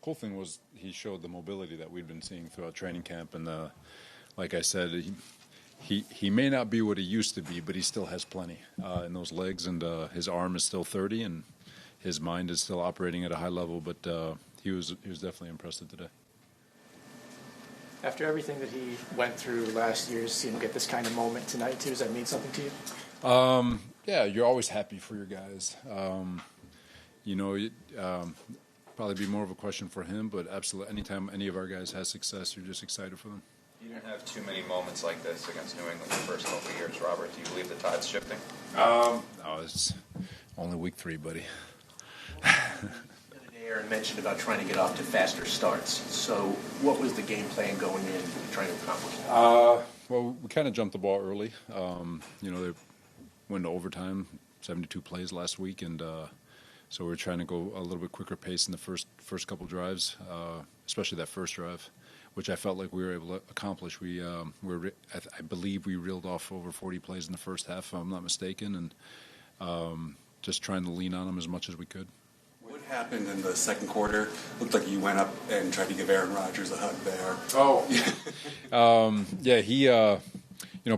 Cool thing was he showed the mobility that we'd been seeing throughout training camp, and like I said, he may not be what he used to be, but he still has plenty in those legs, and his arm is still 30, and his mind is still operating at a high level. But he was definitely impressive today. After everything that he went through last year, see him get this kind of moment tonight too. Does that mean something to you? Yeah, you're always happy for your guys. Probably be more of a question for him, but absolutely, anytime any of our guys has success, you're just excited for them. You didn't have too many moments like this against New England the first couple of years, Robert. Do you believe the tide's shifting? No, it's only week 3, buddy. Aaron mentioned about trying to get off to faster starts. So what was the game plan going in trying to accomplish that? Well, we kind of jumped the ball early. They went to overtime, 72 plays last week, and so we were trying to go a little bit quicker pace in the first couple drives, especially that first drive, which I felt like we were able to accomplish. I believe we reeled off over 40 plays in the first half, if I'm not mistaken, and just trying to lean on them as much as we could. What happened in the second quarter? Looked like you went up and tried to give Aaron Rodgers a hug there. He,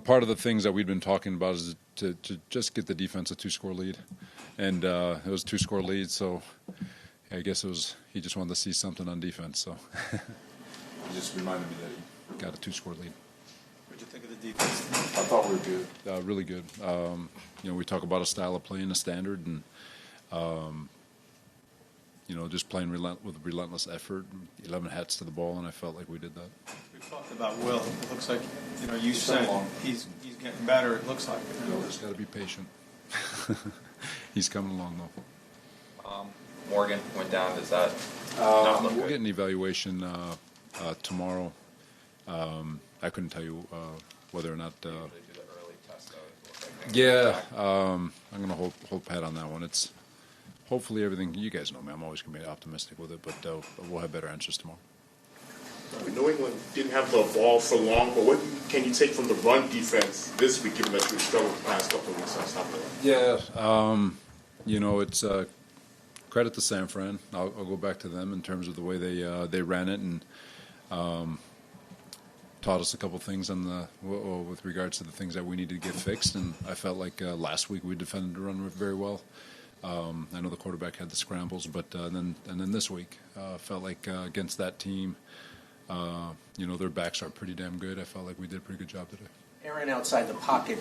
part of the things that we've been talking about is to just get the defense a 2-score lead. And it was a 2-score lead, so I guess he just wanted to see something on defense. So It just reminded me that he got a 2-score lead. What did you think of the defense? I thought we were good. Really good. We talk about a style of playing, a standard, and just playing with relentless effort, 11 hats to the ball, and I felt like we did that. We talked about Will. It looks like, you said he's getting better, it looks like. Just got to be patient. He's coming along, though. Morgan went down. Does that not look We'll good? get an evaluation tomorrow. I couldn't tell you whether or not. They do the early test, though. Yeah, I'm going to hold pat on that one. It's hopefully everything. You guys know me. I'm always going to be optimistic with it, but we'll have better answers tomorrow. New England didn't have the ball for long, but what can you take from the run defense this week, given that you struggled the past couple of weeks on top of that? Yeah, it's credit to San Fran. I'll go back to them in terms of the way they ran it and taught us a couple things with regards to the things that we needed to get fixed. And I felt like last week we defended the run very well. I know the quarterback had the scrambles, but then this week felt like against that team. Their backs are pretty damn good. I felt like we did a pretty good job today. Aaron outside the pocket,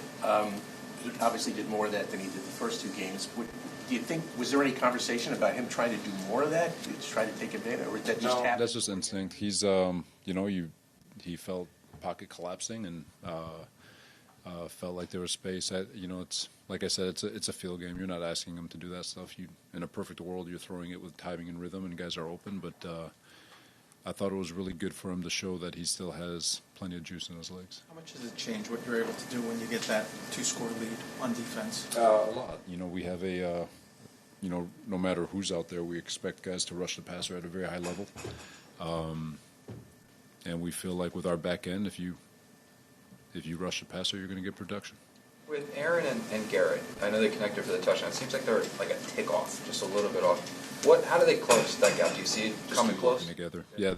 he obviously did more of that than he did the first 2 games. Do you think, was there any conversation about him trying to do more of that, to try to take advantage, or did that just happen? That's just instinct. He's, he felt pocket collapsing and felt like there was space. It's like I said, it's a field game. You're not asking him to do that stuff. In a perfect world, you're throwing it with timing and rhythm, and guys are open, but I thought it was really good for him to show that he still has plenty of juice in his legs. How much does it change what you're able to do when you get that 2-score lead on defense? A lot. We have no matter who's out there, we expect guys to rush the passer at a very high level. And we feel like with our back end, if you rush the passer, you're going to get production. With Aaron and Garrett, I know they connected for the touchdown. It seems like they're like a tick-off, just a little bit off. How do they close that gap? Do you see it coming close? Together. Yeah,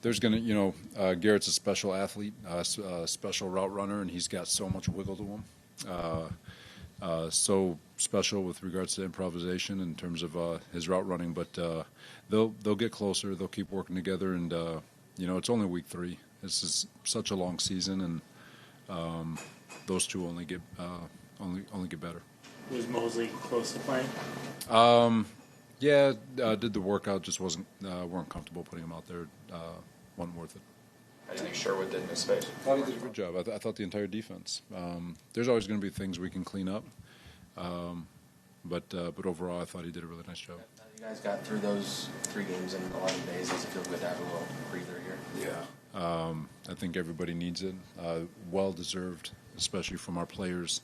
there's going to, Garrett's a special athlete, a special route runner, and he's got so much wiggle to him. So special with regards to improvisation in terms of his route running, but they'll get closer. They'll keep working together, and it's only week 3. This is such a long season, and those two only get better. Was Mosley close to playing? Did the workout, just weren't comfortable putting him out there. Wasn't worth it. How do you think Sherwood did in his space? I thought he did a good job. I thought the entire defense. There's always going to be things we can clean up, but overall, I thought he did a really nice job. Now you guys got through those 3 games in 11 days. Does it feel good to have a little breather here? Yeah. I think everybody needs it. Well deserved, especially from our players.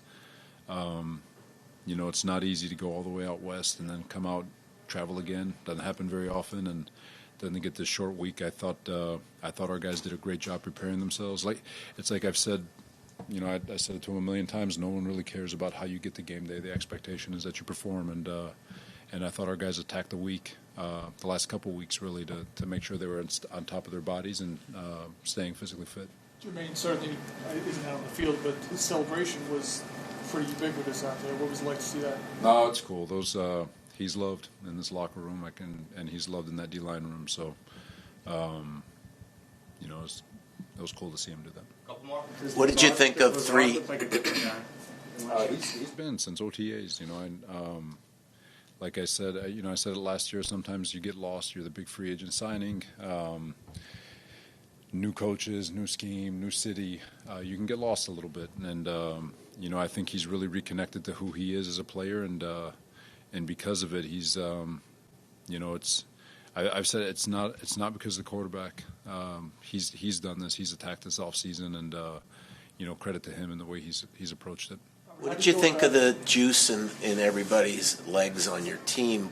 It's not easy to go all the way out west and then come out, travel again. Doesn't happen very often, and then they get this short week. I thought our guys did a great job preparing themselves. It's like I've said, I said it to them a million times. No one really cares about how you get to game day. The expectation is that you perform, and I thought our guys attacked the week the last couple weeks, really, to make sure they were on top of their bodies and staying physically fit. Jermaine certainly isn't out on the field, but his celebration was pretty ubiquitous out there. What was it like to see that? No, it's cool. He's loved in this locker room. And he's loved in that D-line room. So, it was cool to see him do that. Couple more. What did you think of three? Like a different guy. He's been since OTAs, and like I said, I said it last year. Sometimes you get lost. You're the big free agent signing, new coaches, new scheme, new city. You can get lost a little bit, and I think he's really reconnected to who he is as a player, and because of it, he's I've said it's not because of the quarterback. He's done this. He's attacked this offseason, and credit to him and the way he's approached it. What did you think of the juice in everybody's legs on your team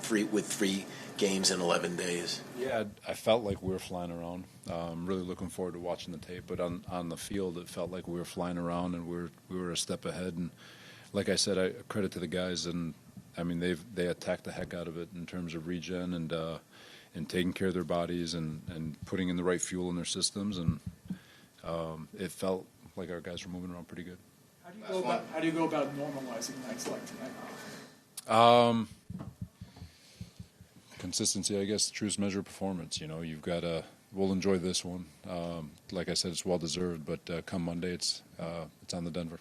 with 3 games in 11 days? Yeah, I felt like we were flying around. Really looking forward to watching the tape. But on the field, it felt like we were flying around and we were a step ahead. And like I said, I credit to the guys. And I mean, they attacked the heck out of it in terms of regen and taking care of their bodies and putting in the right fuel in their systems. And it felt like our guys were moving around pretty good. How do you go about normalizing nights like tonight? Consistency, I guess, the truest measure of performance. You've got we'll enjoy this one. Like I said, it's well deserved, but come Monday, it's on the Denver.